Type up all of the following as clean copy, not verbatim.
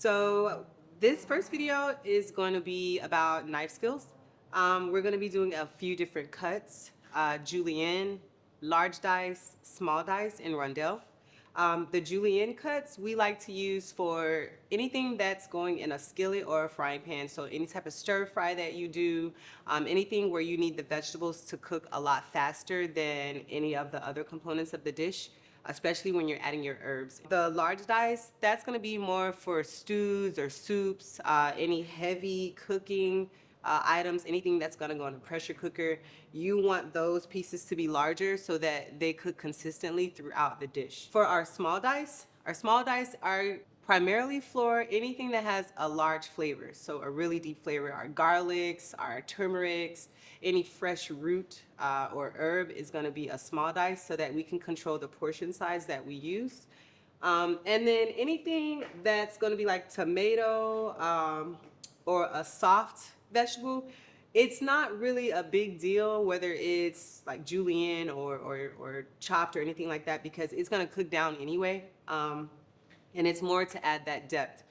So this first video is going to be about knife skills. We're going to be doing a few different cuts, julienne, large dice, small dice, and rondelle. The julienne cuts we like to use for anything that's going in a skillet or a frying pan. So any type of stir fry that you do, anything where you need the vegetables to cook a lot faster than any of the other components of the dish, especially when you're adding your herbs. The large dice, that's gonna be more for stews or soups, any heavy cooking items, anything that's gonna go in a pressure cooker. You want those pieces to be larger so that they cook consistently throughout the dish. For our small dice are primarily for anything that has a large flavor. So a really deep flavor, our garlics, our turmerics, any fresh root or herb is gonna be a small dice so that we can control the portion size that we use. And then anything that's gonna be like tomato or a soft vegetable, it's not really a big deal whether it's like julienne or chopped or anything like that, because it's gonna cook down anyway. And it's more to add that depth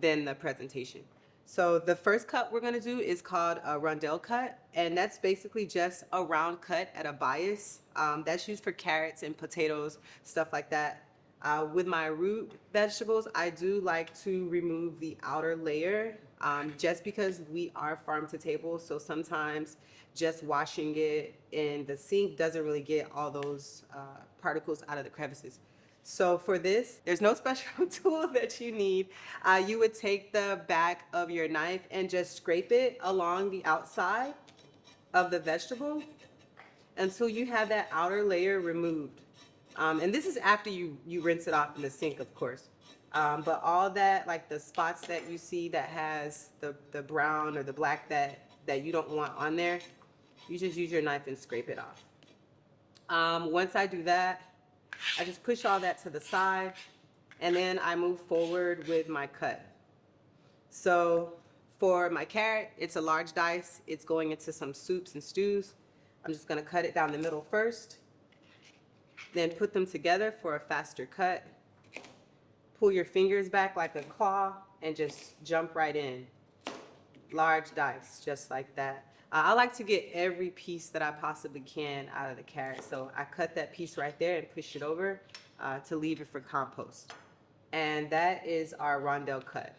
than the presentation. So the first cut we're gonna do is called a rondelle cut, and that's basically just a round cut at a bias. That's used for carrots and potatoes, stuff like that. With my root vegetables, I do like to remove the outer layer just because we are farm to table. So sometimes just washing it in the sink doesn't really get all those particles out of the crevices. So for this, there's no special tool that you need. You would take the back of your knife and just scrape it along the outside of the vegetable until you have that outer layer removed. And this is after you rinse it off in the sink, of course. But all that, like the spots that you see that has the brown or the black that you don't want on there, you just use your knife and scrape it off. Once I do that, I just push all that to the side, and then I move forward with my cut. So for my carrot, it's a large dice. It's going into some soups and stews. I'm just gonna cut it down the middle first, then put them together for a faster cut. Pull your fingers back like a claw and just jump right in. Large dice, just like that. I like to get every piece that I possibly can out of the carrot. So I cut that piece right there and push it over to leave it for compost. And that is our rondelle cut.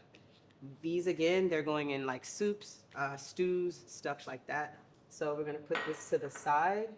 These again, they're going in like soups, stews, stuff like that. So we're gonna put this to the side.